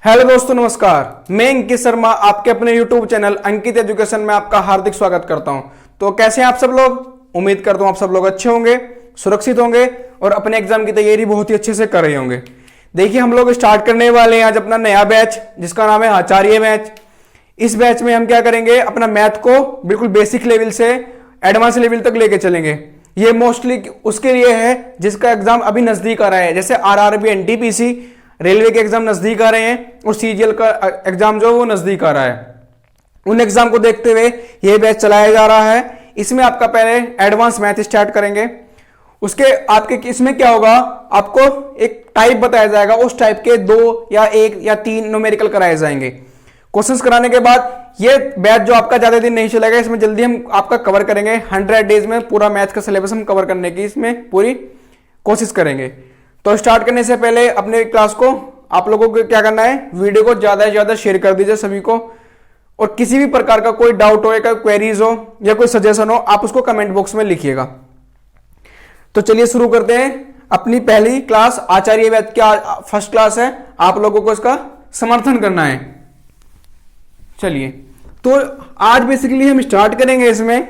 Hello दोस्तों, नमस्कार। मैं अंकित शर्मा आपके अपने यूट्यूब चैनल अंकित एजुकेशन में आपका हार्दिक स्वागत करता हूं। तो कैसे हैं आप सब लोग? उम्मीद करता हूं आप सब लोग अच्छे होंगे, सुरक्षित होंगे और अपने एग्जाम की तैयारी बहुत ही अच्छे से कर रहे होंगे। देखिए, हम लोग स्टार्ट करने वाले हैं आज अपना नया बैच जिसका नाम है आचार्य बैच। इस बैच में हम क्या करेंगे, अपना मैथ को बिल्कुल बेसिक लेवल से एडवांस लेवल तक लेके चलेंगे। ये मोस्टली उसके लिए है जिसका एग्जाम अभी नजदीक आ रहा है, जैसे आरआरबी, एनटीपीसी, रेलवे के एग्जाम नजदीक आ रहे हैं और सीजीएल का एग्जाम जो है वो नजदीक आ रहा है। उन एग्जाम को देखते हुए ये बैच चलाया जा रहा है। इसमें आपका पहले एडवांस मैथ स्टार्ट करेंगे, उसके आपके इसमें क्या होगा, आपको एक टाइप बताया जाएगा, उस टाइप के 2 या 1 या 3 न्यूमेरिकल कराए जाएंगे। क्वेश्चंस कराने के बाद ये बैच जो आपका ज्यादा दिन नहीं चलेगा, इसमें जल्दी हम आपका कवर करेंगे। 100 डेज में पूरा मैथ का सिलेबस हम कवर करने की इसमें पूरी कोशिश करेंगे। तो स्टार्ट करने से पहले अपने क्लास को आप लोगों को क्या करना है, वीडियो को ज्यादा से ज्यादा शेयर कर दीजिए सभी को। और किसी भी प्रकार का कोई डाउट हो या क्वेरीज हो या कोई सजेशन हो, आप उसको कमेंट बॉक्स में लिखिएगा। तो चलिए शुरू करते हैं अपनी पहली क्लास आचार्य बैच की। फर्स्ट क्लास है, आप लोगों को इसका समर्थन करना है। चलिए, तो आज बेसिकली हम स्टार्ट करेंगे इसमें,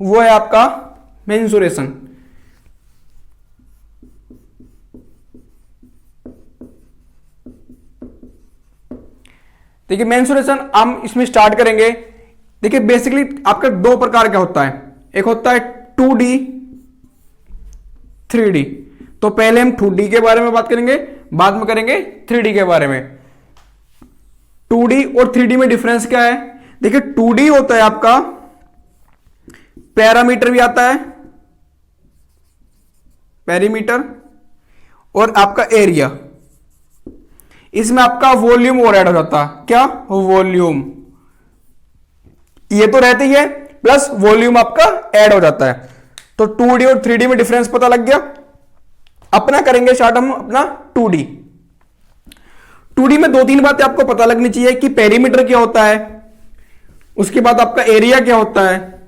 वो है आपका मेंसुरेशन। देखिए, मेंसुरेशन हम इसमें स्टार्ट करेंगे। देखिए, बेसिकली आपका 2 प्रकार का होता है, एक होता है 2D, 3D। तो पहले हम 2D के बारे में बात करेंगे, बाद में करेंगे 3D के बारे में। 2D और 3D में डिफरेंस क्या है? देखिए, 2D होता है आपका पैरामीटर भी आता है, पेरीमीटर, और आपका एरिया। इसमें आपका वॉल्यूम और ऐड हो जाता है। क्या? वॉल्यूम। ये तो रहती है, प्लस वॉल्यूम आपका ऐड हो जाता है। तो 2D और 3D में डिफरेंस पता लग गया। अपना करेंगे स्टार्ट हम अपना 2D। 2D में 2-3 बातें आपको पता लगनी चाहिए कि पेरीमीटर क्या होता है, उसके बाद आपका एरिया क्या होता है।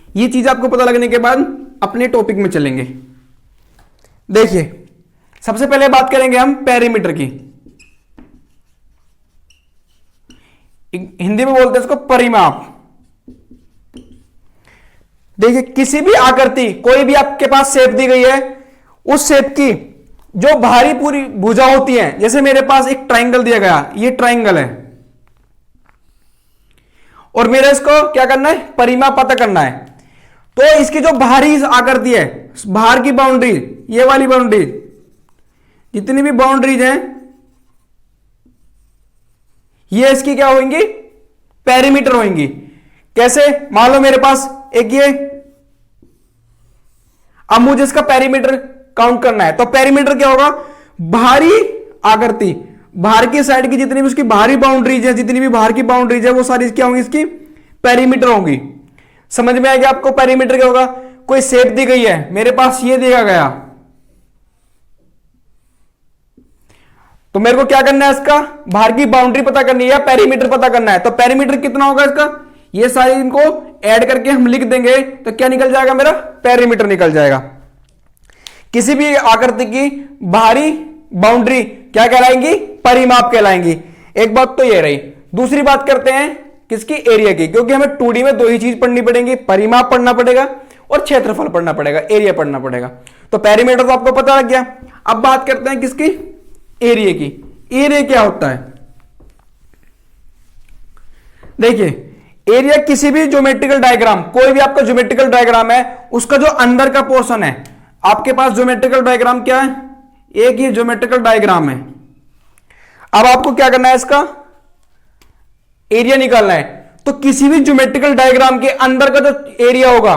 ये चीज आपको पता लगने के बाद अपने टॉपिक में चलेंगे। देखिए, सबसे पहले बात करेंगे हम पेरीमीटर की। हिंदी में बोलते हैं इसको परिमाप। देखिए, किसी भी आकृति, कोई भी आपके पास शेप दी गई है, उस शेप की जो बाहरी पूरी भुजा होती है, जैसे मेरे पास एक ट्रायंगल दिया गया, ये ट्रायंगल है, और मेरे इसको क्या करना है, परिमाप पता करना है। तो इसकी जो बाहरी आकृति है, बाहर की बाउंड्री, ये वाली बाउंड्री, जितनी भी बाउंड्रीज हैं, ये इसकी क्या होंगी, पेरीमीटर होंगी। कैसे? मान लो मेरे पास एक ये, अब मुझे इसका पेरीमीटर काउंट करना है। तो पेरीमीटर क्या होगा, बाहरी आकृति, बाहर की साइड की जितनी भी उसकी बाहरी बाउंड्रीज है, जितनी भी बाहर की बाउंड्रीज है, वो सारी क्या होंगी, इसकी पेरीमीटर होंगी। समझ में आ गया आपको पेरीमीटर क्या होगा? कोई शेप दी गई है, मेरे पास ये दिया गया, तो मेरे को क्या करना है, इसका बाहर की बाउंड्री पता करनी है या पेरीमीटर पता करना है। तो पेरीमीटर कितना होगा इसका, ये सारी इनको ऐड करके हम लिख देंगे, तो क्या निकल जाएगा, मेरा पेरीमीटर निकल जाएगा। किसी भी आकृति की बाहरी बाउंड्री क्या कहलाएंगी, परिमाप कहलाएंगी। एक बात तो ये रही। दूसरी बात करते हैं किसकी, एरिया की, क्योंकि हमें 2D में 2 ही चीज पढ़नी पड़ेगी, परिमाप पढ़ना पड़ेगा और क्षेत्रफल पढ़ना पड़ेगा, एरिया पढ़ना पड़ेगा। तो पेरीमीटर तो आपको पता लग गया। अब बात करते हैं किसकी, एरिया की। एरिया क्या होता है? देखिए, एरिया किसी भी ज्योमेट्रिकल डायग्राम, कोई भी आपका ज्योमेट्रिकल डायग्राम है, उसका जो अंदर का पोर्शन है, आपके पास ज्योमेट्रिकल डायग्राम क्या है, एक ही ज्योमेट्रिकल डायग्राम है। अब आपको क्या करना है, इसका एरिया निकालना है। तो किसी भी ज्योमेट्रिकल डायग्राम के अंदर का जो एरिया होगा,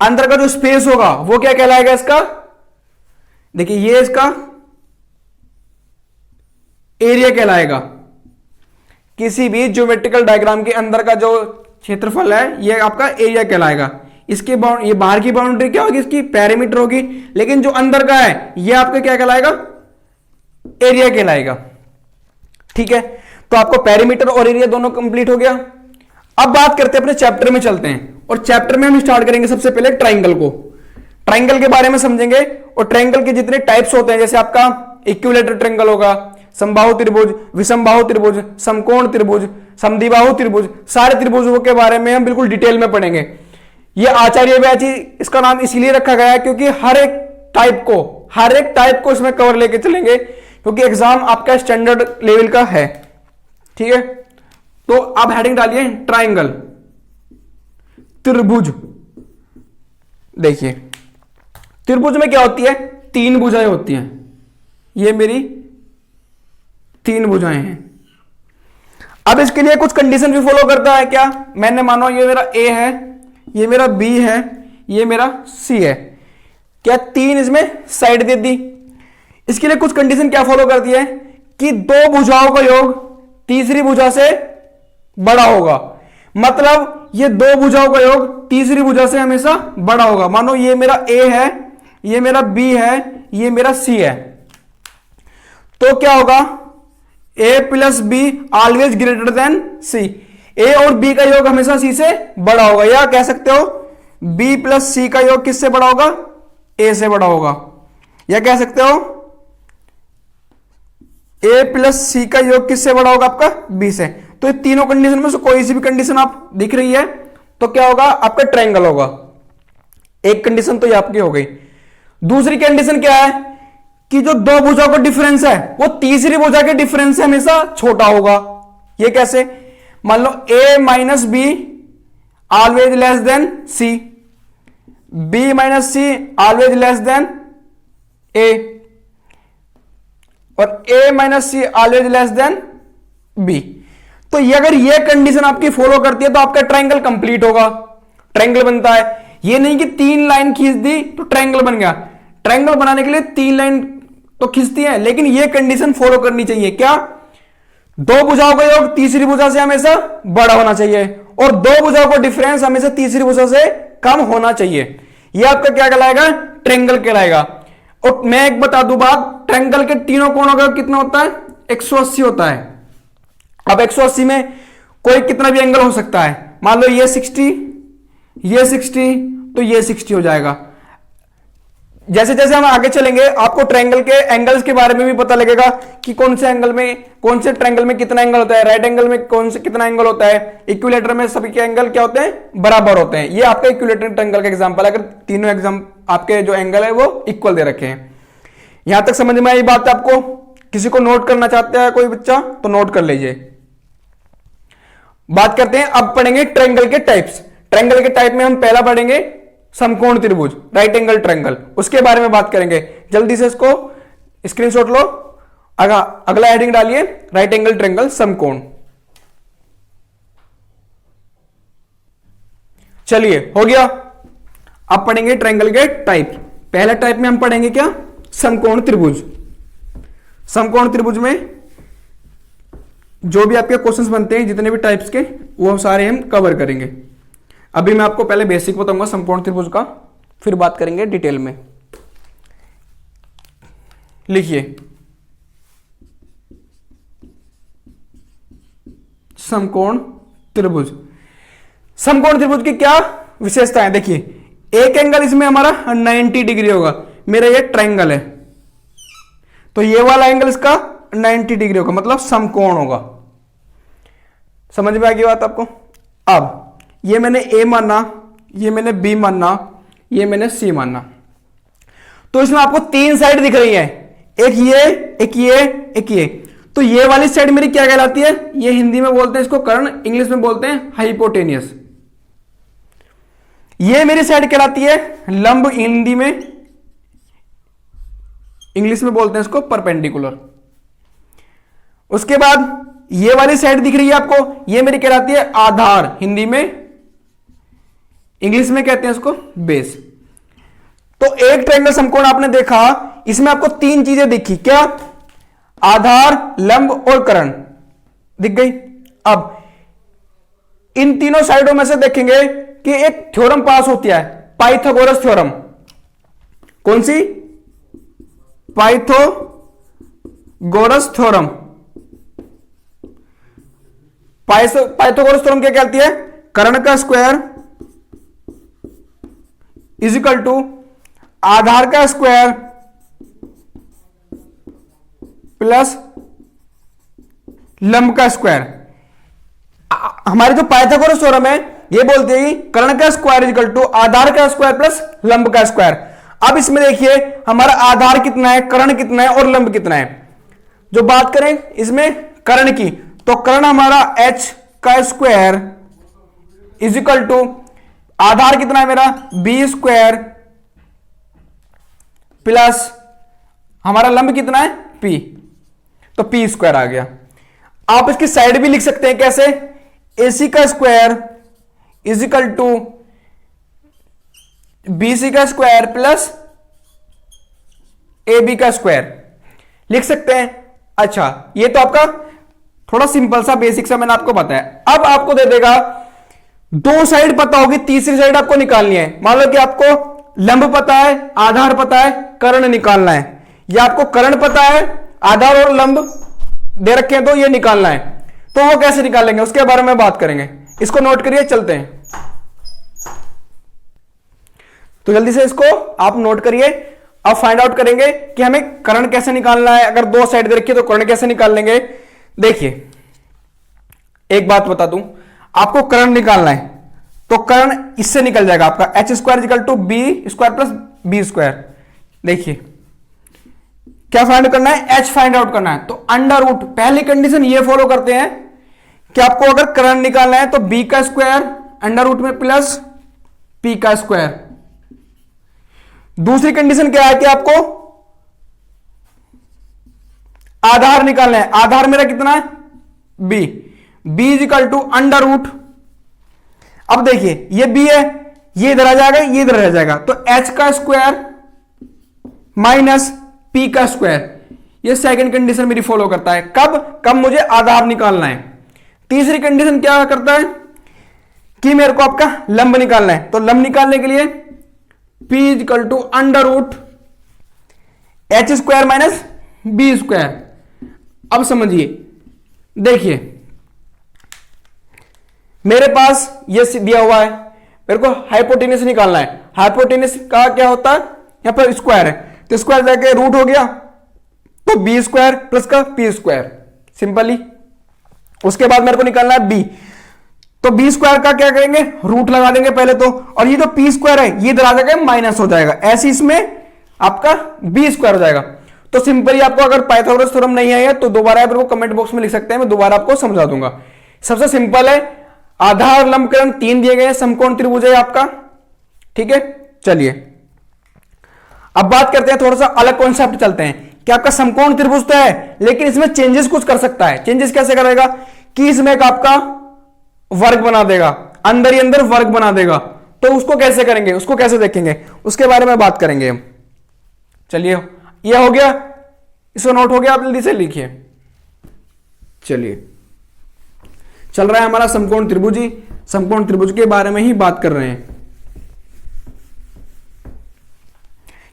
अंदर का जो स्पेस होगा, वो क्या कहलाएगा इसका, देखिए ये इसका एरिया कहलाएगा। किसी भी ज्योमेट्रिकल डायग्राम के अंदर का जो क्षेत्रफल है, ये आपका एरिया कहलाएगा। इसके ये बाहर की बाउंड्री क्या होगी, इसकी पेरीमीटर होगी, लेकिन जो अंदर का है ये आपका क्या कहलाएगा, एरिया कहलाएगा। ठीक है, तो आपको पेरीमीटर और एरिया दोनों कंप्लीट हो गया। अब बात करते हैं, अपने चैप्टर में चलते हैं, और चैप्टर में हम स्टार्ट करेंगे सबसे पहले ट्राइंगल को। ट्राइंगल के बारे में समझेंगे और ट्राइंगल के जितने टाइप्स होते हैं, जैसे आपका इक्विलेटरल ट्रायंगल होगा, समबाहु त्रिभुज, विषमबाहु त्रिभुज, समकोण त्रिभुज, समद्विबाहु त्रिभुज, सारे त्रिभुजों के बारे में हम बिल्कुल डिटेल में पढ़ेंगे। ये आचार्य बैच इसका नाम इसीलिए रखा गया है क्योंकि हर एक टाइप को इसमें कवर लेके चलेंगे, क्योंकि एग्जाम आपका स्टैंडर्ड लेवल का है। ठीक है, तो आप हेडिंग डालिए ट्राइंगल, त्रिभुज। देखिए त्रिभुज में क्या होती है, 3 भुजाएं होती हैं। ये मेरी 3 भुजाएं हैं। अब इसके लिए कुछ कंडीशन भी फॉलो करता है क्या, मैंने मानो ये मेरा ए है, ये मेरा बी है, ये मेरा सी है, क्या 3 इसमें साइड दे दी। इसके लिए कुछ कंडीशन क्या फॉलो करती है कि 2 भुजाओं का योग तीसरी भुजा से बड़ा होगा। मतलब ये 2 भुजाओं का योग तीसरी भुजा से हमेशा बड़ा होगा। मानो ये मेरा ए है, ये मेरा बी है, ये मेरा सी है, तो क्या होगा, A plus B always greater than C. A और बी का योग हमेशा सी से बड़ा होगा, या कह सकते हो बी प्लस सी का योग किससे बड़ा होगा, ए से बड़ा होगा, या कह सकते हो ए प्लस सी का योग किससे बड़ा होगा, आपका बी से। तो ये तीनों कंडीशन में से कोई सी भी कंडीशन आप दिख रही है तो क्या होगा, आपका ट्रायंगल होगा। एक कंडीशन तो ये आपकी हो गई। दूसरी कंडीशन क्या है कि जो 2 भुजाओं का डिफरेंस है वो तीसरी भुजा के डिफरेंस से हमेशा छोटा होगा। ये कैसे, मान लो a minus B always less than C, b minus C always less than a, और a minus C always less than b। तो ये अगर ये कंडीशन आपकी फॉलो करती है तो आपका ट्रायंगल कंप्लीट होगा, ट्रायंगल बनता है। ये नहीं कि 3 लाइन खींच दी तो ट्रायंगल बन गया। ट्रायंगल बनाने के लिए 3 लाइन तो खींचती है, लेकिन ये कंडीशन फॉलो करनी चाहिए, क्या, 2 भुजाओं का योग तीसरी भुजा से हमेशा बड़ा होना चाहिए और 2 भुजाओं का डिफरेंस हमेशा तीसरी भुजा से कम होना चाहिए। ये आपका क्या कहलाएगा, ट्रायंगल कहलाएगा। और मैं एक बता दूं बात, ट्रायंगल के तीनों कोणों का कितना होता है, 180 होता है। अब 180 में कोई कितना भी एंगल हो सकता है, मान लो ये 60, ये 60, तो ये 60 हो जाएगा। जैसे जैसे हम आगे चलेंगे आपको ट्रायंगल के एंगल्स के बारे में भी पता लगेगा कि कौन से एंगल में, कौन से ट्रायंगल में कितना एंगल होता है, राइट एंगल में कौन से कितना एंगल होता है, इक्विलेटर में सभी के एंगल क्या होते हैं, बराबर होते हैं। ये आपका इक्विलेटर ट्रायंगल का एग्जांपल है, अगर तीनों एग्जाम आपके जो एंगल है वो इक्वल दे रखे हैं। यहां तक समझ में आई बात आपको, किसी को नोट करना चाहते हैं कोई बच्चा तो नोट कर लीजिए। बात करते हैं, अब पढ़ेंगे ट्रायंगल के टाइप्स। ट्रायंगल के टाइप में हम पहला पढ़ेंगे समकोण त्रिभुज, राइट एंगल ट्रायंगल, उसके बारे में बात करेंगे। जल्दी से इसको स्क्रीनशॉट लो, अगला हेडिंग डालिए राइट एंगल ट्रायंगल समकोण। चलिए हो गया। अब पढ़ेंगे ट्रायंगल के टाइप। पहला टाइप में हम पढ़ेंगे क्या, समकोण त्रिभुज। समकोण त्रिभुज में जो भी आपके क्वेश्चंस बनते हैं जितने भी टाइप्स के, वो सारे हम कवर करेंगे। अभी मैं आपको पहले बेसिक बताऊंगा समकोण त्रिभुज का, फिर बात करेंगे डिटेल में। लिखिए समकोण त्रिभुज। समकोण त्रिभुज की क्या विशेषताएं, देखिए एक एंगल इसमें हमारा 90 डिग्री होगा। मेरा ये ट्रायंगल है तो ये वाला एंगल इसका 90 डिग्री होगा, मतलब समकोण होगा। समझ में आ गई बात आपको। अब ये मैंने ए माना, ये मैंने बी माना, ये मैंने सी माना, तो इसमें आपको 3 साइड दिख रही है, एक ये, एक ये, एक ये। तो ये वाली साइड मेरी क्या कहलाती है, ये हिंदी में बोलते हैं इसको कर्ण, इंग्लिश में बोलते हैं हाइपोटेनियस। ये मेरी साइड कहलाती है लंब, हिंदी में, इंग्लिश में बोलते हैं इसको परपेंडिकुलर। उसके बाद ये वाली साइड दिख रही है आपको, ये मेरी कहलाती है आधार, हिंदी में, इंग्लिश में कहते हैं इसको बेस। तो एक ट्रायंगल समकोण आपने देखा, इसमें आपको 3 चीजें दिखी, क्या, आधार, लंब और कर्ण दिख गई। अब इन तीनों साइडों में से देखेंगे कि एक थ्योरम पास होती है, पाइथागोरस थ्योरम। कौन सी, पाइथागोरस थ्योरम। पाइथागोरस थ्योरम क्या कहती है, कर्ण का स्क्वायर इज इक्वल टू आधार का स्क्वायर प्लस लंब का स्क्वायर। हमारे जो पाइथागोरस थ्योरम है ये बोलते हैं कर्ण का स्क्वायर इक्वल टू आधार का स्क्वायर प्लस लंब का स्क्वायर। अब इसमें देखिए हमारा आधार कितना है, कर्ण कितना है और लंब कितना है। जो बात करें इसमें कर्ण की, तो कर्ण हमारा h का स्क्वायर इज इक्वल टू आधार कितना है मेरा बी स्क्वायर प्लस हमारा लंब कितना है p, तो p स्क्वायर आ गया। आप इसकी साइड भी लिख सकते हैं कैसे, ac का square is equal to bc का स्क्वायर प्लस ab का स्क्वायर लिख सकते हैं। अच्छा, ये तो आपका थोड़ा सिंपल सा बेसिक सा मैंने आपको बताया। अब आपको दे देगा दो साइड पता होगी, तीसरी साइड आपको निकालनी है। मान लो कि आपको लंब पता है, आधार पता है, कर्ण निकालना है, या आपको कर्ण पता है, आधार और लंब दे रखे हैं तो ये निकालना है। तो वो कैसे निकालेंगे उसके बारे में बात करेंगे। इसको नोट करिए, चलते हैं। तो जल्दी से इसको आप नोट करिए। अब फाइंड आउट करेंगे कि हमें कर्ण कैसे निकालना है। अगर दो साइड दे रखी है तो कर्ण कैसे निकाल लेंगे। देखिए एक बात बता दूं, आपको कर्ण निकालना है तो कर्ण इससे निकल जाएगा आपका H square equal to B square plus B square. देखिए क्या फाइंड करना है, एच फाइंड आउट करना है। तो अंडर रूट, पहली कंडीशन ये फॉलो करते हैं कि आपको अगर कर्ण निकालना है तो बी का स्क्वायर अंडर रूट में प्लस पी का स्क्वायर। दूसरी कंडीशन क्या है कि आपको आधार निकालना है। आधार मेरा कितना है b, b is equal to under root. अब देखिए ये b है, ये इधर आ जाएगा, ये इधर आ जाएगा, तो h का स्क्वायर माइनस p का स्क्वायर। ये सेकंड कंडीशन मेरी फॉलो करता है। कब मुझे आधार निकालना है। तीसरी कंडीशन क्या करता है कि मेरे को आपका लंब निकालना है। तो लंब निकालने के लिए p is equal to under root H square minus B square. अब समझिए, देखिए मेरे पास ये दिया हुआ है, मेरे को हाइपोटेनस निकालना है। हाइपोटेनस का क्या होता है, यहां पर स्क्वायर है तो स्क्वायर जाके रूट हो गया, तो बी स्क्वायर प्लस का पी स्क्वायर, सिंपली। उसके बाद मेरे को निकालना है बी, तो बी स्क्वायर का क्या करेंगे, रूट लगा देंगे पहले तो, और ये जो पी स्क्वायर है ये इधर आ जाएगा माइनस हो जाएगा, ऐसे इसमें आपका बी स्क्वायर हो जाएगा। तो सिंपली आपको अगर पाइथागोरस थ्योरम नहीं आया तो दोबारा आप कमेंट बॉक्स में लिख सकते हैं, मैं दोबारा आपको समझा दूंगा। सबसे सिंपल है, आधार लंब कर्ण 3 दिए गए, समकोण त्रिभुज है आपका, ठीक है। चलिए अब बात करते हैं, थोड़ा सा अलग कॉन्सेप्ट चलते हैं कि आपका समकोण त्रिभुज तो है लेकिन इसमें चेंजेस कुछ कर सकता है। चेंजेस कैसे करेगा कि इसमें एक आपका वर्ग बना देगा, अंदर ही अंदर वर्ग बना देगा। तो उसको कैसे करेंगे, उसको कैसे देखेंगे, उसके बारे में बात करेंगे हम। चलिए ये हो गया, इसको नोट हो गया, आप जल्दी से लिखिए। चलिए चल रहा है हमारा समकोण त्रिभुज ही, समकोण त्रिभुज के बारे में ही बात कर रहे हैं।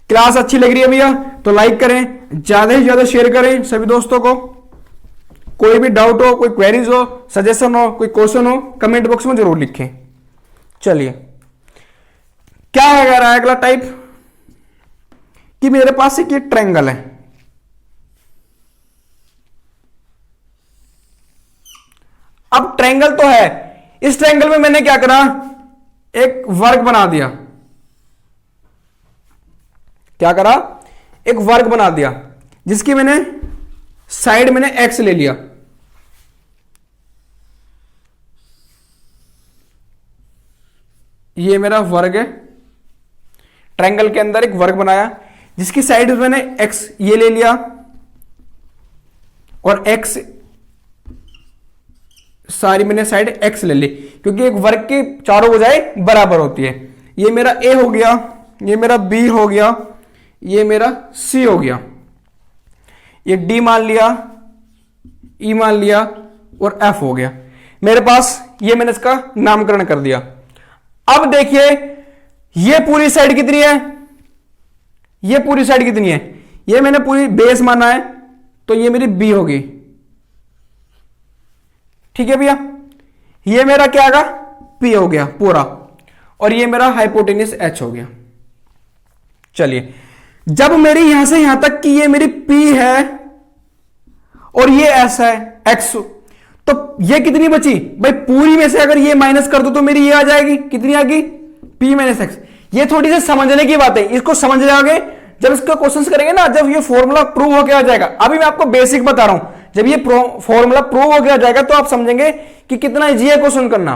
क्लास अच्छी लग रही है भैया तो लाइक करें, ज्यादा से ज्यादा शेयर करें सभी दोस्तों को। कोई भी डाउट हो, कोई क्वेरीज हो, सजेशन हो, कोई क्वेश्चन हो, कमेंट बॉक्स में जरूर लिखें। चलिए क्या है अगला टाइप कि मेरे पास एक ये ट्रायंगल है, अब ट्रायंगल तो है, इस ट्रायंगल में मैंने क्या करा, एक वर्ग बना दिया। क्या करा, एक वर्ग बना दिया जिसकी मैंने साइड मैंने एक्स ले लिया। ये मेरा वर्ग है, ट्रायंगल के अंदर एक वर्ग बनाया जिसकी साइड मैंने एक्स ये ले लिया, और एक्स सारी मैंने साइड एक्स ले ली क्योंकि एक वर्ग की चारों भुजाएं बराबर होती है। ये मेरा ए हो गया, ये मेरा बी हो गया, ये मेरा सी हो गया, ये डी मान लिया, ई मान लिया और एफ हो गया। मेरे पास ये मैंने इसका नामकरण कर दिया। अब देखिए ये पूरी साइड कितनी है, ये पूरी साइड कितनी है, ये मैंने पूरी बेस माना है तो ये मेरी बी होगी, ठीक है भैया। ये मेरा क्या आगा, पी हो गया पूरा, और ये मेरा हाइपोटेनस एच हो गया। चलिए जब मेरी यहां से यहां तक कि ये मेरी पी है और ये ऐसा है x, तो ये कितनी बची भाई, पूरी में से अगर ये माइनस कर दो तो मेरी ये आ जाएगी, कितनी आ गई, p माइनस एक्स। ये थोड़ी सी समझने की बात है, इसको समझ जाओगे जब इसका क्वेश्चंस करेंगे ना, जब ये फॉर्मूला प्रूव होके आ जाएगा। अभी मैं आपको बेसिक बता रहा हूं, जब ये फॉर्मूला प्रूव होके आ जाएगा तो आप समझेंगे कि कितना इजी है क्वेश्चन करना।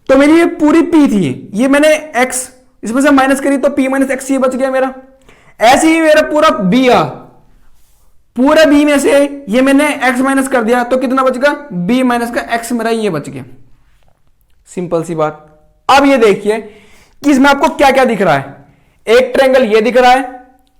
तो मेरी ये पूरी p थी, ये मैंने x इसमें से माइनस करी तो p माइनस एक्स ये बच गया मेरा। ऐसे ही मेरा पूरा b आ, पूरा b में से ये मैंने x माइनस कर दिया तो कितना बचेगा, b माइनस का x मेरा ये बच गया। सिंपल सी बात। अब ये देखिए कि इसमें आपको क्या क्या दिख रहा है, एक ट्रायंगल ये दिख रहा है,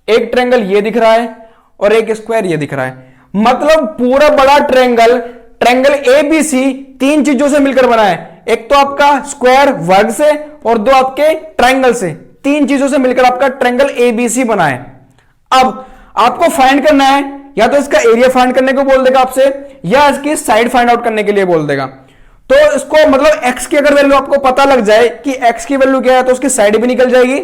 एक ट्रायंगल ये दिख रहा है और एक स्क्वायर ये दिख रहा है। मतलब पूरा बड़ा ट्रायंगल, ट्रायंगल ABC तीन चीजों से मिलकर बना है, एक तो आपका स्क्वायर वर्ग से और दो आपके ट्रायंगल से, तीन चीजों से मिलकर आपका ट्रायंगल ABC बना है। अब आपको फाइंड करना है, या तो इसका एरिया फाइंड करने को बोल देगा आपसे, या इसकी साइड फाइंड आउट करने के लिए बोल देगा। तो इसको मतलब x की अगर वैल्यू आपको पता लग जाए कि x की वैल्यू क्या है तो उसकी साइड भी निकल जाएगी,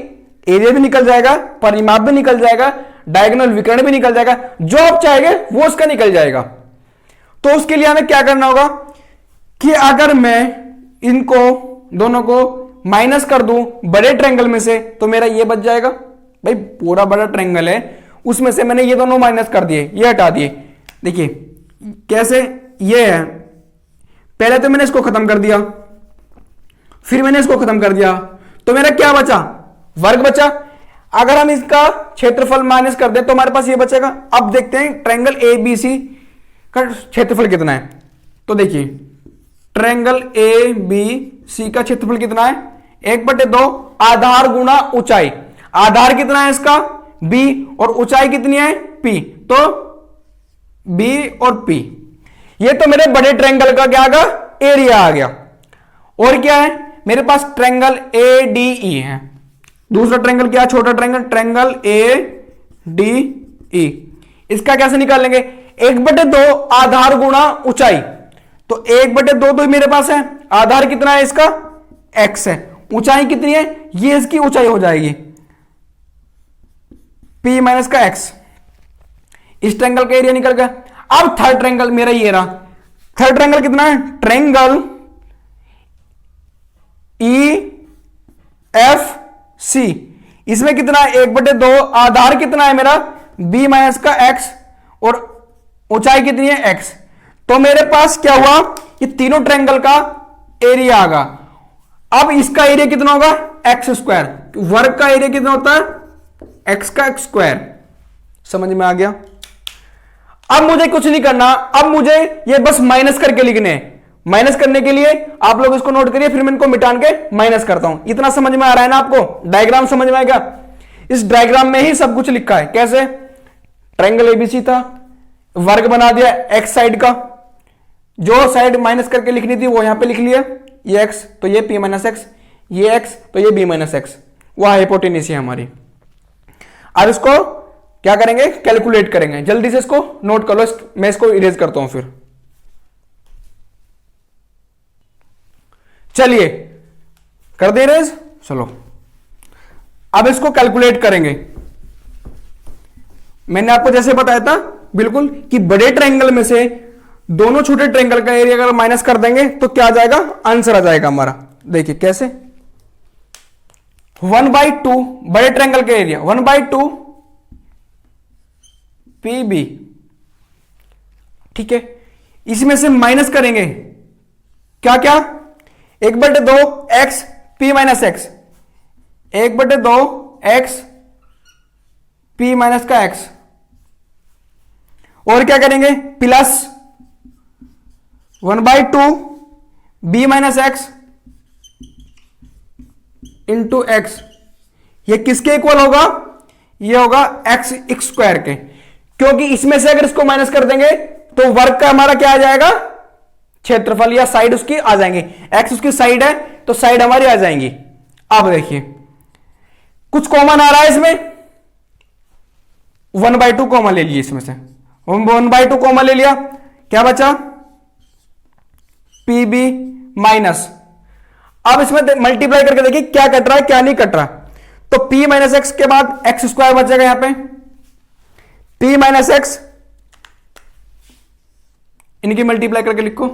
एरिया भी निकल जाएगा, परिमाप भी निकल जाएगा, डायगोनल विकर्ण भी निकल जाएगा, जो आप चाहेंगे वो उसका निकल जाएगा। तो उसके लिए हमें क्या करना होगा कि अगर मैं इनको दोनों को माइनस कर दूं बड़े ट्रायंगल में से तो मेरा ये बच जाएगा। भाई पूरा बड़ा ट्रायंगल है, उसमें से मैंने ये दोनों माइनस कर दिए, ये हटा दिए। देखिए कैसे, ये है, पहले तो मैंने इसको खत्म कर दिया, फिर मैंने इसको खत्म कर दिया, तो मेरा क्या बचा, वर्ग बचा। अगर हम इसका क्षेत्रफल माइनस कर दें तो हमारे पास ये बचेगा। अब देखते हैं ट्रायंगल ABC का क्षेत्रफल कितना है। तो देखिए ट्रायंगल ABC का क्षेत्रफल कितना है, 1/2 आधार गुणा ऊंचाई। आधार कितना है इसका, b, और ऊंचाई कितनी है, p, तो b और p। ये तो मेरे बड़े ट्रायंगल का क्या आ गया, एरिया आ गया। और क्या है मेरे पास, ट्रायंगल ADE है। दूसरा ट्रायंगल क्या, छोटा ट्रायंगल, ट्रायंगल ADE। इसका कैसे निकालेंगे, 1/2 आधार गुणा ऊंचाई। तो 1/2 तो मेरे पास है, आधार कितना है इसका, x है, ऊंचाई कितनी है, ये इसकी ऊंचाई हो जाएगी p माइनस का x। इस ट्रायंगल का एरिया निकल गया। अब थर्ड ट्रायंगल मेरा ये रहा, थर्ड ट्रायंगल कितना है, ट्रायंगल EFC। इसमें कितना है, 1/2 आधार कितना है मेरा, b माइनस का x, और ऊंचाई कितनी है, x। तो मेरे पास क्या हुआ, ये तीनों ट्रायंगल का एरिया आ गया। अब इसका एरिया कितना होगा, x²। वर्ग का एरिया कितना होता है, x का स्क्वायर। समझ में आ गया। अब मुझे कुछ नहीं करना, अब मुझे ये बस माइनस करके लिखने हैं। माइनस करने के लिए आप लोग इसको नोट करिए, फिर मैं इनको मिटान के माइनस करता हूं। इतना समझ में आ रहा है ना आपको, डायग्राम समझ में आएगा। इस डायग्राम में ही सब कुछ लिखा है। कैसे, ट्रायंगल ABC था, वर्ग बना दिया x साइड का, जो साइड माइनस करके लिखनी थी वो यहां पे लिख लिया, ये x तो ये p माइनस एक्स, ये x तो ये b माइनस एक्स, वह हाइपोटेन्यूज है हमारी। अब इसको क्या करेंगे, कैलकुलेट करेंगे। जल्दी से इसको नोट कर लो, मैं इसको इरेज करता हूं फिर। चलिए कर दे इरेज, चलो अब इसको कैलकुलेट करेंगे। मैंने आपको जैसे बताया था बिल्कुल कि बड़े ट्रायंगल में से दोनों छोटे ट्रायंगल का एरिया अगर माइनस कर देंगे तो क्या आ जाएगा, आंसर आ जाएगा हमारा। देखिए कैसे, 1/2 बड़े ट्रायंगल का एरिया, 1/2 PB। ठीक है, इसमें से माइनस करेंगे क्या क्या, 1/2 x p minus x, 1/2 x p minus का x, और क्या करेंगे plus 1/2 b minus x into x. ये किसके इक्वल होगा, ये होगा x² के, क्योंकि इसमें से अगर इसको माइनस कर देंगे तो वर्ग का हमारा क्या आ जाएगा, क्षेत्रफल या साइड उसकी आ जाएंगे। x उसकी साइड है तो साइड हमारी आ जाएंगी। अब देखिए कुछ कॉमन आ रहा है इसमें, 1/2 कॉमन ले लिए, इसमें से 1/2 कॉमन ले लिया, क्या बचा PB माइनस। अब इसमें मल्टीप्लाई करके देखिए क्या कट रहा है क्या नहीं कट रहा। तो p माइनस एक्स के बाद x² बचेगा यहां पे, p माइनस एक्स इनकी मल्टीप्लाई करके लिखो,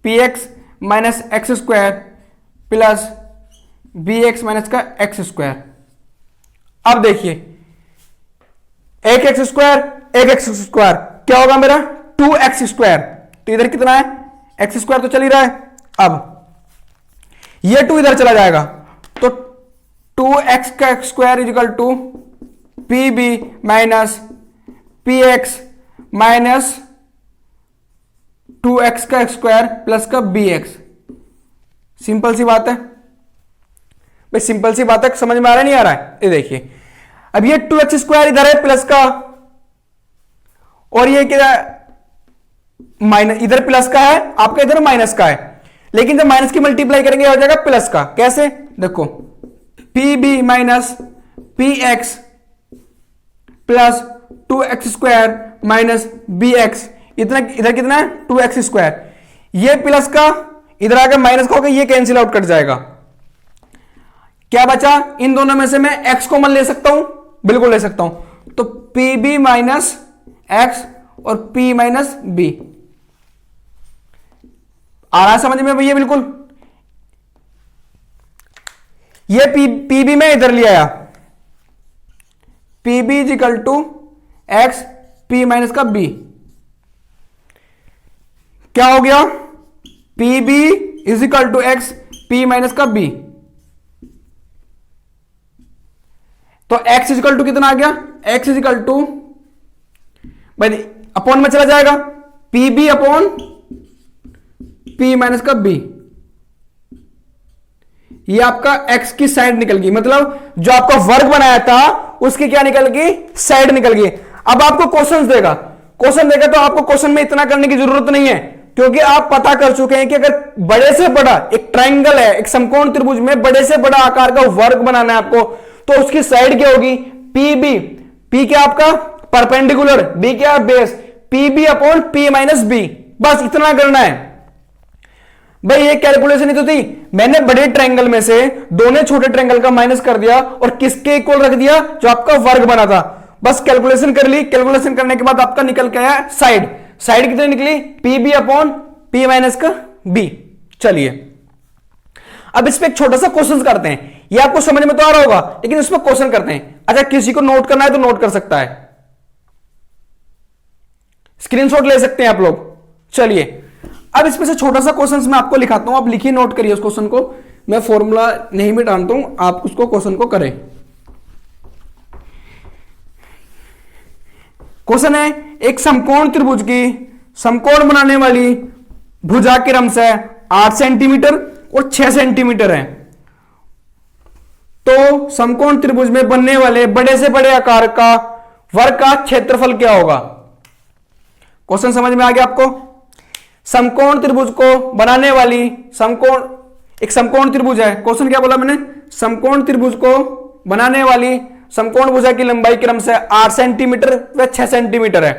P X minus X square plus B X minus का एक्स स्क्वायर। अब देखिए एक एक्स स्क्वायर एक एक्स स्क्वायर क्या होगा मेरा 2x स्क्वायर, तो इधर कितना है एक्स स्क्वायर तो चल ही रहा है, अब ये 2 इधर चला जाएगा तो 2x का square is equal to P B minus P X minus 2x का स्क्वायर प्लस का बी एक्स। सिंपल सी बात है भाई, सिंपल सी बात है, समझ में आ रहा है नहीं आ रहा है? ये देखिए अब ये 2x स्क्वायर इधर है प्लस का, और ये क्या माइनस, इधर प्लस का है आपका इधर माइनस का है, लेकिन जब माइनस की मल्टीप्लाई करेंगे हो जाएगा प्लस का। कैसे देखो P B minus P X plus 2x square minus B X, इतना इधर कितना है 2x स्क्वायर, ये प्लस का इधर आकर माइनस का होगा, ये कैंसिल आउट कट जाएगा। क्या बचा, इन दोनों में से मैं x कॉमन ले सकता हूं, बिल्कुल ले सकता हूं, तो पी बी माइनस एक्स और p माइनस बी। आ रहा समझ में भैया? बिल्कुल। ये पी बी में इधर ले आया, P B is equal to X P minus का बी, क्या हो गया P B is equal to X P minus का बी। तो x इज इक्वल टू कितना आ गया, x इज इक्वल टू भाई अपॉन में चला जाएगा P B upon P minus का बी, ये आपका x की साइड निकल गई, मतलब जो आपका वर्ग बनाया था उसकी क्या निकल गई, साइड निकल गई। अब आपको क्वेश्चन देगा, क्वेश्चन देगा तो आपको क्वेश्चन में इतना करने की जरूरत नहीं है, क्योंकि आप पता कर चुके हैं कि अगर बड़े से बड़ा एक ट्रायंगल है, एक समकोण त्रिभुज में बड़े से बड़ा आकार का वर्ग बनाना है आपको, तो उसकी साइड क्या होगी पी बी, पी क्या आपका परपेंडिकुलर, बी क्या base, P B upon P minus B, बस इतना करना है भाई। ये कैलकुलेशन ही तो थी, मैंने बड़े ट्रायंगल में से दोनों छोटे ट्रायंगल का माइनस कर दिया और किसके इक्वल रख दिया, जो आपका वर्ग बना था, बस कैलकुलेशन कर ली। कैलकुलेशन करने के बाद आपका निकल के आया साइड, साइड कितनी निकली P B upon P minus का बी। चलिए अब इस पे एक छोटा सा क्वेश्चन करते हैं, ये आपको समझ में तो आ रहा होगा, लेकिन इस पे क्वेश्चन करते हैं। अच्छा किसी को नोट करना है तो नोट कर सकता है, स्क्रीनशॉट ले सकते हैं आप लोग। चलिए अब इसमें से छोटा सा क्वेश्चन मैं आपको लिखाता हूं, आप लिखिए, नोट करिए उस क्वेश्चन को, मैं फॉर्मूला नहीं भी डालता हूं, आप उसको क्वेश्चन को करें। क्वेश्चन है एक समकोण त्रिभुज की समकोण बनाने वाली भुजा की रम्स 8 सेंटीमीटर और 6 सेंटीमीटर है, तो समकोण त्रिभुज में बनने वाले बड़े से बड़े आकार का वर्ग का क्षेत्रफल क्या होगा। क्वेश्चन समझ में आ गया आपको? समकोण त्रिभुज को बनाने वाली समकोण, एक समकोण त्रिभुज है, क्वेश्चन क्या बोला मैंने, समकोण त्रिभुज को बनाने वाली समकोण भुजा की लंबाई क्रमशः 8 सेंटीमीटर व 6 सेंटीमीटर है।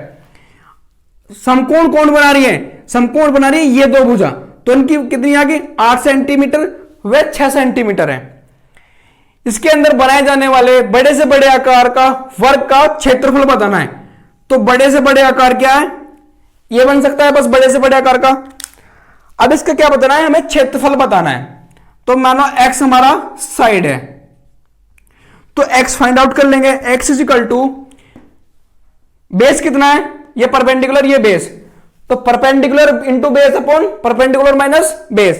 समकोण कौन बना रही है, समकोण बना रही है ये दो भुजा, तो इनकी कितनी आ गई 8 सेंटीमीटर व 6 सेंटीमीटर है। इसके अंदर बनाए जाने वाले बड़े से बड़े आकार का वर्ग का क्षेत्रफल बताना है, तो बड़े से बड़े आकार क्या है, ये बन सकता है बस बड़े से बड़े आकार का। अब इसका क्या बताना है, हमें क्षेत्रफल बताना है, तो मानो x हमारा साइड है, तो x फाइंड आउट कर लेंगे, x is equal to base कितना है, ये परपेंडिकुलर ये बेस, तो perpendicular into base upon perpendicular minus base,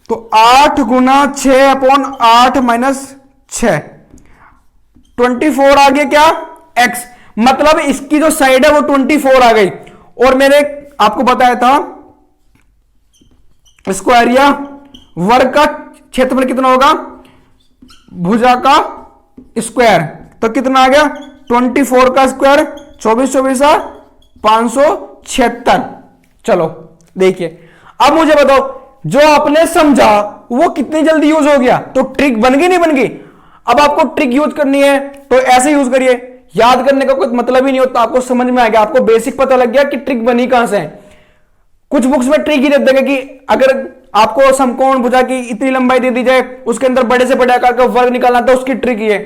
तो 8 गुना 6 अपॉन 8 माइनस 6, 24 आ गया क्या x, मतलब इसकी जो साइड है वो 24 आ गई। और मैंने आपको बताया था इसको एरिया वर्ग का क्षेत्रफल कितना होगा भुजा का स्क्वायर, तो कितना आ गया 24 का स्क्वायर 24 24 576। चलो देखिए अब मुझे बताओ जो आपने समझा वो कितनी जल्दी यूज हो गया, तो ट्रिक बन गई नहीं बन गई। अब आपको ट्रिक यूज करनी है तो ऐसे यूज करिए, याद करने का कोई मतलब ही नहीं होता, आपको समझ में आ गया, आपको बेसिक पता लग गया कि ट्रिक बनी कहां से है। कुछ बुक्स में ट्रिक ही दे देंगे कि अगर आपको समकोण भुजा की इतनी लंबाई दे दी जाए, उसके अंदर बड़े से बड़े आकार का वर्ग निकालना था, उसकी ट्रिक ये।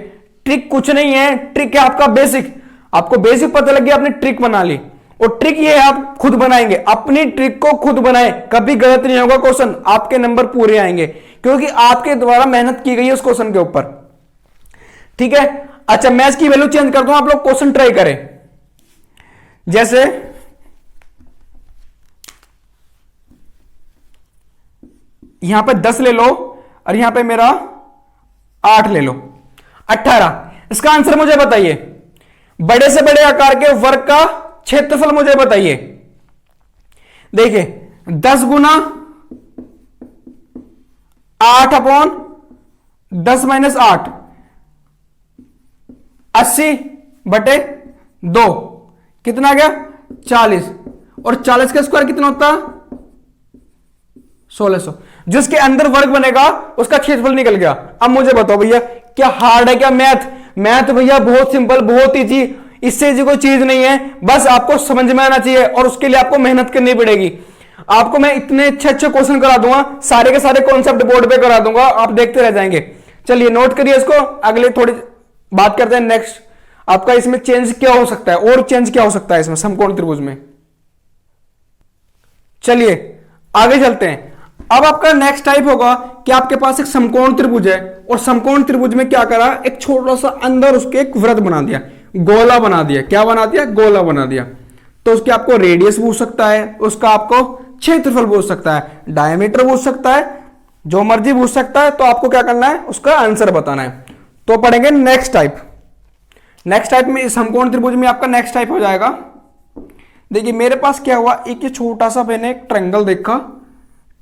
ट्रिक कुछ नहीं है, ट्रिक है आपका बेसिक, आपको बेसिक पता लग गया, आपने ट्रिक बना ली। और ट्रिक ये है, आप खुद बनाएंगे, अपनी ट्रिक को खुद बनाएं, कभी गलत नहीं होगा क्वेश्चन, आपके नंबर पूरे आएंगे क्योंकि आपके द्वारा मेहनत की गई है उस क्वेश्चन के ऊपर। ठीक है, अच्छा मैं इसकी वैल्यू चेंज कर दूं, आप लोग क्वेश्चन ट्राई करें। जैसे यहां पे 10 ले लो और यहां पे मेरा 8 ले लो, 18। इसका आंसर मुझे बताइए, बड़े से बड़े आकार के वर्ग का क्षेत्रफल मुझे बताइए। देखिए 10 गुना 8 अपॉन 10 माइनस 8, 80/2 कितना आ गया 40, और 40 का स्क्वायर कितना होता है 1600। जिसके अंदर वर्ग बनेगा उसका क्षेत्रफल निकल गया। अब मुझे बताओ भैया क्या हार्ड है क्या मैथ? मैथ भैया बहुत सिंपल, बहुत इजी, इससे इजी कोई चीज नहीं है, बस आपको समझ में आना चाहिए और उसके लिए आपको मेहनत करनी पड़ेगी। आपको मैं इतने अच्छे अच्छे क्वेश्चन करा दूंगा, सारे के सारे कॉन्सेप्ट बोर्ड पे करा दूंगा, आप देखते रह जाएंगे। चलिए नोट करिए इसको, अगले थोड़ी बात करते हैं नेक्स्ट। आपका इसमें चेंज क्या हो सकता है, और चेंज क्या हो सकता है इसमें समकोण त्रिभुज में। चलिए आगे चलते हैं। अब आपका नेक्स्ट टाइप होगा कि आपके पास एक समकोण त्रिभुज है और समकोण त्रिभुज में क्या करा, एक छोटा सा अंदर उसके एक वृत्त बना दिया, गोला बना दिया। क्या बना दिया? गोला बना दिया। तो उसके आपको रेडियस पूछ सकता है, उसका आपको क्षेत्रफल पूछ सकता है, डायमीटर पूछ सकता है, जो मर्जी पूछ सकता है। तो आपको क्या करना है, उसका आंसर बताना है। तो पढ़ेंगे नेक्स्ट टाइप। नेक्स्ट टाइप में समकोण त्रिभुज में आपका नेक्स्ट टाइप हो जाएगा। देखिए मेरे पास क्या हुआ, एक ये छोटा सा मैंने एक ट्रायंगल देखा।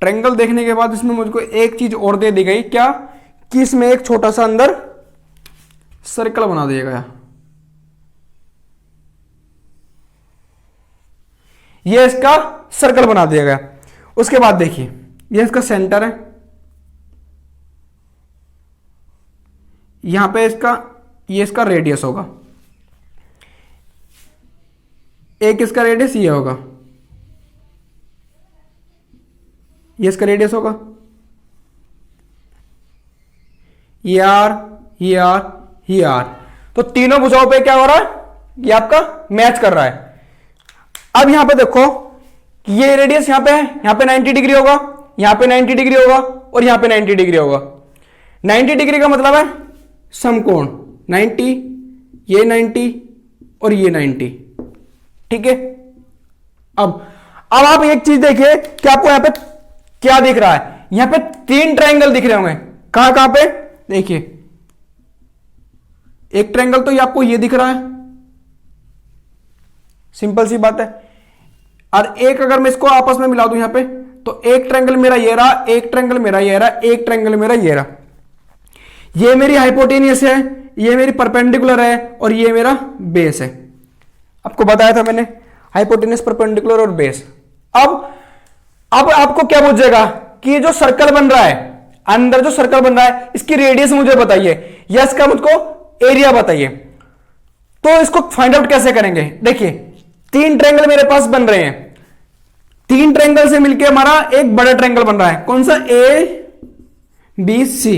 ट्रायंगल देखने के बाद इसमें मुझको एक चीज और दे दी गई, क्या कि इसमें एक छोटा सा अंदर सर्कल बना दिया गया। ये इसका सर्कल बना दिया गया। उसके बाद देखिए ये इसका सेंटर है, यहां पे ये इसका रेडियस होगा, एक इसका रेडियस ये होगा, ये इसका रेडियस होगा, ये आर, ये आर, ये आर। तो तीनों भुजाओं पे क्या हो रहा है, ये आपका मैच कर रहा है। अब यहां पे देखो कि ये रेडियस यहां पे है, यहां पे 90 डिग्री होगा, यहां पे 90 डिग्री होगा और यहां पे 90 डिग्री होगा। 90 डिग्री का मतलब है समकोण, 90, ये 90 और ये 90। ठीक है। अब आप एक चीज देखिए कि आपको यहां पे क्या दिख रहा है, यहां पे 3 ट्रायंगल दिख रहे होंगे। कहां कहां पे देखिए, एक ट्रायंगल तो ये आपको ये दिख रहा है, सिंपल सी बात है। और एक अगर मैं इसको आपस में मिला दूं यहां पे, तो एक ट्रायंगल मेरा ये रहा, एक ट्रायंगल मेरा ये रहा, एक ट्रायंगल मेरा ये रहा। ये मेरी हाइपोटेनियस है, ये मेरी परपेंडिकुलर है और ये मेरा बेस है। आपको बताया था मैंने हाइपोटेनियस, परपेंडिकुलर और बेस। अब आपको क्या पूछेगा कि जो सर्कल बन रहा है, अंदर जो सर्कल बन रहा है, इसकी रेडियस मुझे बताइए या इसका मुझको एरिया बताइए। तो इसको फाइंड आउट कैसे करेंगे? देखिए 3 ट्रायंगल मेरे पास बन रहे हैं, 3 ट्रायंगल से मिलकर हमारा एक बड़ा ट्रायंगल बन रहा है। कौन सा? ए बी सी,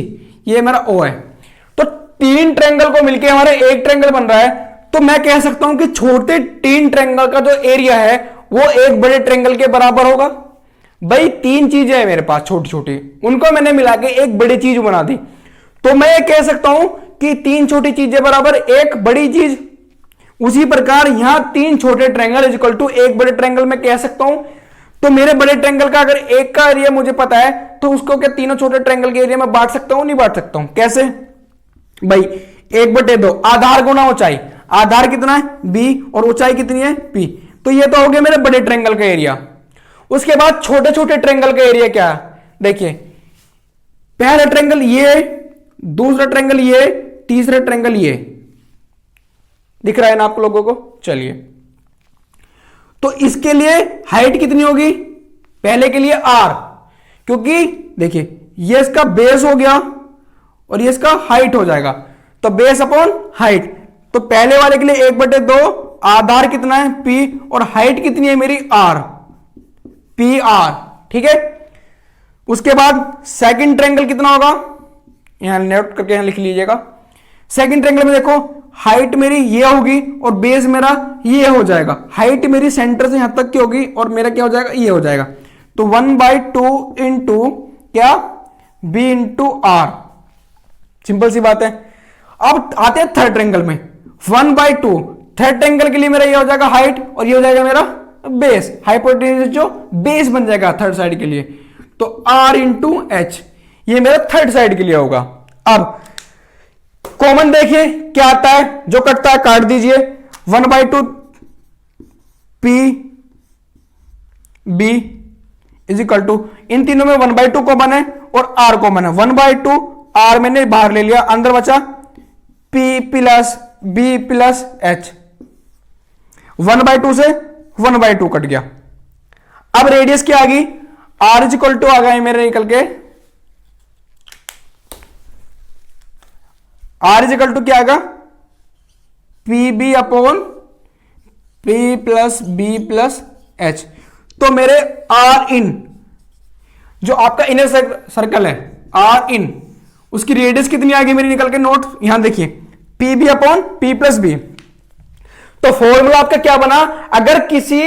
ये मेरा ओ है। तो 3 ट्रायंगल को मिलकर हमारा एक ट्रायंगल बन रहा है। तो मैं कह सकता हूं कि छोटे 3 ट्रायंगल का जो एरिया है वो एक बड़े ट्रायंगल के बराबर होगा। भाई 3 चीजें हैं मेरे पास छोटी छोटी, उनको मैंने मिला के एक बड़ी चीज बना दी। तो मैं कह सकता हूं कि 3 छोटी चीजें बराबर एक बड़ी चीज। उसी प्रकार यहां 3 छोटे ट्रायंगल इज इक्वल टू एक बड़े ट्रायंगल में कह सकता हूं। तो मेरे बड़े ट्रायंगल का अगर एक का एरिया मुझे पता है तो उसको क्या तीनों छोटे ट्रायंगल के एरिया में बांट सकता हूं? नहीं बांट सकता हूं। कैसे भाई? 1/2 आधार गुना ऊंचाई। आधार कितना है? b और ऊंचाई कितनी है? p। तो ये तो हो गया मेरे बड़े ट्रायंगल का एरिया। उसके बाद छोटे छोटे ट्रायंगल का एरिया क्या है? देखिए पहला ट्रायंगल ये, दूसरा ट्रायंगल ये, तीसरा ट्रायंगल ये। दिख रहा है ना आप लोगों को? चलिए तो इसके लिए हाइट कितनी होगी? पहले के लिए r, क्योंकि देखिए ये इसका बेस हो गया और ये इसका हाइट हो जाएगा। तो बेस अपॉन हाइट। तो पहले वाले के लिए 1/2, आधार कितना है? p और हाइट कितनी है मेरी? r, pr। ठीक है। उसके बाद सेकंड ट्रायंगल कितना होगा? यहां नोट करके यहां लिख लीजिएगा। सेकंड ट्रायंगल में देखो हाइट मेरी ये होगी और बेस मेरा ये हो जाएगा। हाइट मेरी सेंटर से यहां तक की होगी और मेरा क्या हो जाएगा, ये हो जाएगा। तो 1/2 इंटू क्या, बी इंटू आर। सिंपल सी बात है। अब आते हैं थर्ड ट्रायंगल में, 1/2। थर्ड ट्रायंगल के लिए मेरा ये हो जाएगा हाइट और ये हो जाएगा मेरा बेस। हाइपोटेन्यूज जो बेस बन जाएगा थर्ड साइड के लिए, तो आर इंटू एच, ये मेरा थर्ड साइड के लिए होगा। अब कॉमन देखिए क्या आता है, जो कटता है काट दीजिए। 1/2 P B is equal to, इन तीनों में 1/2 कॉमन है और आर कॉमन है। 1/2 आर मैंने बाहर ले लिया, अंदर बचा P plus B plus H. 1/2 से 1/2 कट गया। अब रेडियस क्या आ गई, आर इज इक्वल टू आ गए मेरे निकल के, आर इज इक्वल टू क्या आएगा, P B upon P plus B plus H. तो मेरे आर इन, जो आपका इनर सर्कल है आर इन, उसकी रेडियस कितनी आ गई मेरी निकल के, नोट यहां देखिए, P B upon P plus B. तो फॉर्मूला आपका क्या बना, अगर किसी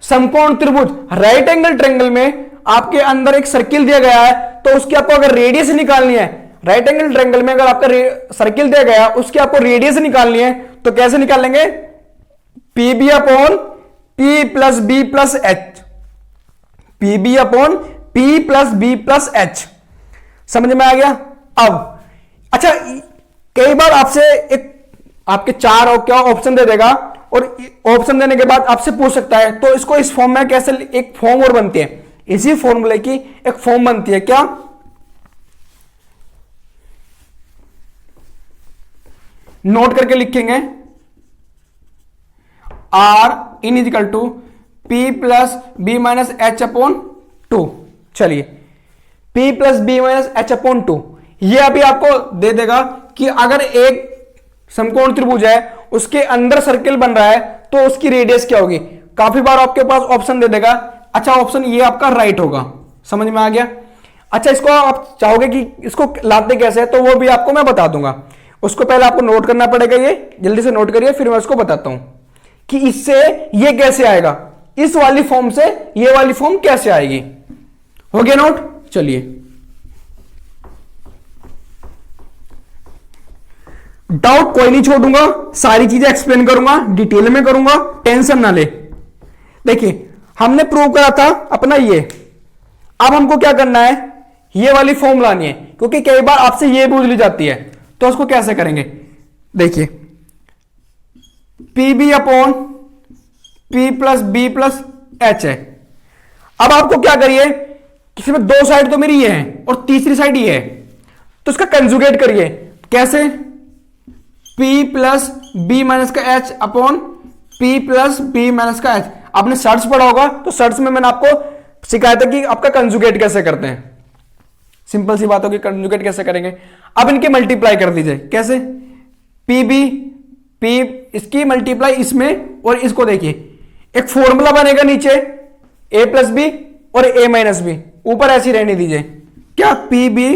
समकोण त्रिभुज राइट एंगल ट्रायंगल में आपके अंदर एक सर्किल दिया गया है, तो उसकी आपको अगर रेडियस निकालनी है, राइट एंगल ट्रायंगल में अगर आपका सर्किल दिया गया उसकी आपको रेडियस निकालनी है, तो कैसे निकालेंगे, P B upon P plus B plus H, P B upon P plus B plus H. समझ में आ गया। अब अच्छा, कई बार आपसे एक आपके चार और क्या ऑप्शन दे देगा और ऑप्शन देने के बाद आपसे पूछ सकता है, तो इसको इस फॉर्म में कैसे, एक फॉर्म और बनती है, इसी फॉर्मूले की एक फॉर्म बनती है, क्या, नोट करके लिखेंगे, R in is equal to P plus B minus H upon 2। चलिए, P plus B minus H upon 2, ये अभी आपको दे देगा कि अगर एक समकोण त्रिभुज है उसके अंदर सर्किल बन रहा है तो उसकी रेडियस क्या होगी। काफी बार आपके पास ऑप्शन दे देगा। अच्छा, ऑप्शन ये आपका राइट होगा। समझ में आ गया। अच्छा, इसको आप चाहोगे कि इसको लाते कैसे है, तो वो भी आपको मैं बता दूंगा। उसको पहले आपको नोट करना पड़ेगा, ये जल्दी से नोट करिए, फिर मैं उसको बताता हूं कि इससे ये कैसे आएगा, इस वाली फॉर्म से ये वाली फॉर्म कैसे आएगी। हो गया नोट। चलिए, डाउट कोई नहीं छोड़ूंगा, सारी चीजें एक्सप्लेन करूंगा, डिटेल में करूंगा, टेंशन ना ले। देखिए, हमने प्रूव करा था अपना ये, अब हमको क्या करना है, ये वाली फॉर्म लानी है, क्योंकि कई बार आपसे ये पूछ ली जाती है, तो उसको कैसे करेंगे। देखिए, P B upon P plus B plus H है। अब आपको क्या करिए, किसी में दो साइड तो मेरी ये है और तीसरी साइड ये है, तो इसका कंजुगेट करिए। कैसे, P प्लस बी माइनस का H upon P plus B minus का एच। आपने सर्च पढ़ा होगा, तो सर्च में मैंने आपको सिखाया था कि आपका कंजुगेट कैसे करते हैं। सिंपल सी बात होगी, कंजुगेट कैसे करेंगे। अब इनके मल्टीप्लाई कर दीजिए। कैसे, पी बी, पी इसकी मल्टीप्लाई इसमें और इसको देखिए, एक फॉर्मूला बनेगा नीचे ए प्लस बी और ए माइनस बी, ऊपर ऐसी रहने दीजिए। क्या, P B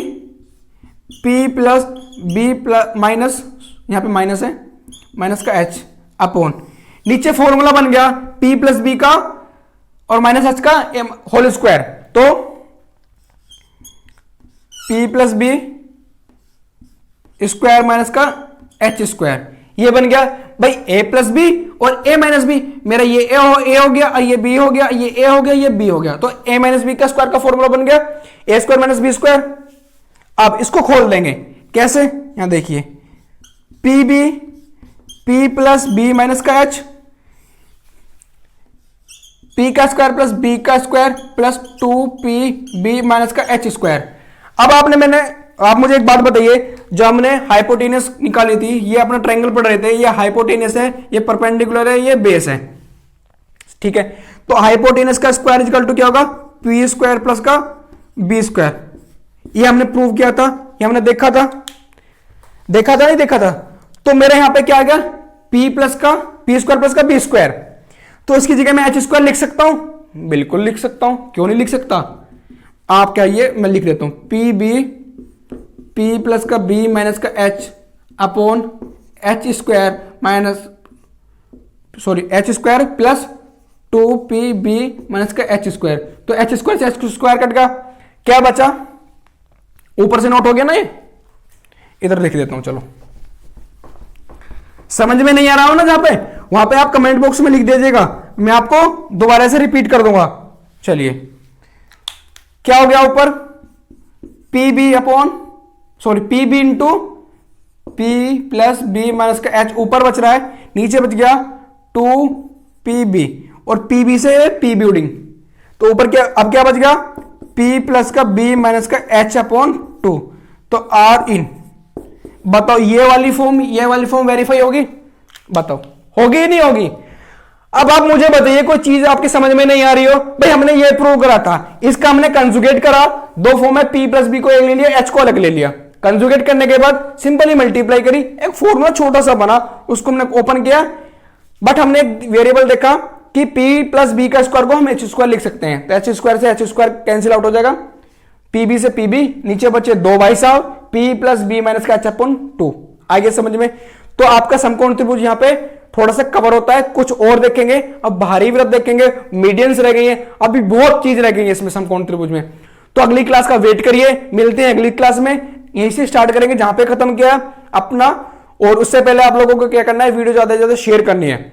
P plus B plus minus, यहां पे माइनस है, माइनस का एच अपॉन, नीचे फॉर्मूला बन गया पी प्लस बी का और माइनस एच का होल स्क्वायर, तो P plus B square minus का एच स्क्वायर, ये बन गया भाई ए प्लस बी और ए माइनस बी। मेरा ये ए हो गया, ये बी हो गया, ये ए हो गया, ये बी हो गया, तो ए माइनस बी का स्क्वायर का फॉर्मूला बन गया A square minus B square. अब इसको खोल देंगे। कैसे, यहां देखिए, P B P plus B minus का एच, पी का स्क्वायर प्लस बी का square plus 2p B minus का एच स्क्वायर। अब आप मुझे एक बात बताइए, जो हमने हाइपोटेनस निकाली थी, ये अपना ट्रायंगल पढ़ रहे थे, ये हाइपोटेनस है, ये परपेंडिकुलर है, ये बेस है, ठीक है। तो हाइपोटेनस का स्क्वायर इक्वल टू क्या होगा, पी स्क्वायर प्लस का बी स्क्वायर। ये हमने प्रूव किया था, ये हमने देखा था नहीं देखा था। तो मेरे यहां पे क्या आ गया, पी प्लस का पी स्क्वायर प्लस का बी स्क्वायर। तो इसकी जगह मैं एच स्क्वायर लिख सकता हूं, बिल्कुल लिख सकता हूं, क्यों नहीं लिख सकता। आप क्या, ये मैं लिख देता हूं, पी बी पी प्लस का बी माइनस का H upon H square minus H square plus 2pb minus का एच स्क्वायर। तो एच स्क्वायर से एच स्क्वायर कट गया, क्या बचा, ऊपर से नोट हो गया ना, ये इधर लिख देता हूं। चलो समझ में नहीं आ रहा हो ना जहां पे, वहां पे आप कमेंट बॉक्स में लिख दीजिएगा, मैं आपको दोबारा से रिपीट कर दूंगा। चलिए क्या हो गया, ऊपर pb upon pb into p plus b minus का h ऊपर बच रहा है, नीचे बच गया 2pb और pb से pb उडिंग, तो ऊपर क्या, अब क्या बच गया, p प्लस का b माइनस का h अपॉन 2। तो r इन, बताओ ये वाली फॉर्म वेरीफाई होगी, बताओ होगी ही नहीं होगी। अब आप मुझे बताइए कोई चीज आपके समझ में नहीं आ रही हो, भाई हमने ये प्रूव करा था, इसका हमने कंजुगेट करा, दो फॉर्म है p प्लस बी को एक ले लिया, h को अलग ले लिया, कंजुगेट करने के बाद सिंपली मल्टीप्लाई करी, एक फॉर्मूला छोटा सा बना, उसको हमने ओपन किया, बट हमने वेरिएबल देखा कि p प्लस बी का स्क्वायर को हम h स्क्वायर लिख सकते हैं, तो h स्क्वायर से h स्क्वायर कैंसिल आउट हो जाएगा, pb से pb, नीचे बचे दो भाई साहब p प्लस बी माइनस का h अपॉन 2। आगे समझ में, तो आपका समकोण त्रिभुज यहां पे थोड़ा सा कवर होता है, कुछ और देखेंगे, अब बाहरी वृत्त देखेंगे, मीडियंस रह गई है, अभी बहुत चीज रह गई है इसमें समकोण त्रिभुज में। तो अगली क्लास का वेट करिए, मिलते हैं अगली क्लास में, यहीं से स्टार्ट करेंगे जहां पे खत्म किया अपना। और उससे पहले आप लोगों को क्या करना है, वीडियो ज्यादा से ज्यादा शेयर करनी है,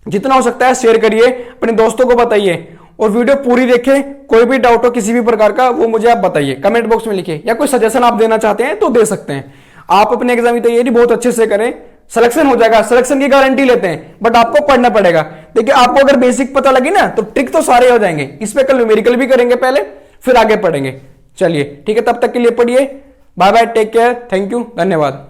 जितना हो सकता है शेयर करिए, अपने दोस्तों को बताइए और वीडियो पूरी देखें। कोई भी डाउट हो किसी भी प्रकार का वो मुझे आप बताइए, कमेंट बॉक्स में लिखिए, या कोई सजेशन आप देना चाहते हैं तो दे सकते हैं। आप अपने एग्जाम की तैयारी बहुत अच्छे से करें, सिलेक्शन हो जाएगा, सिलेक्शन की गारंटी लेते हैं, बट आपको पढ़ना पड़ेगा। देखिए आपको अगर बेसिक पता लगी ना तो ट्रिक तो सारे हो जाएंगे, इस पे कल न्यूमेरिकल भी करेंगे पहले, फिर आगे पढ़ेंगे। चलिए ठीक है, तब तक के लिए पढ़िए, bye bye, take care, thank you, धन्यवाद।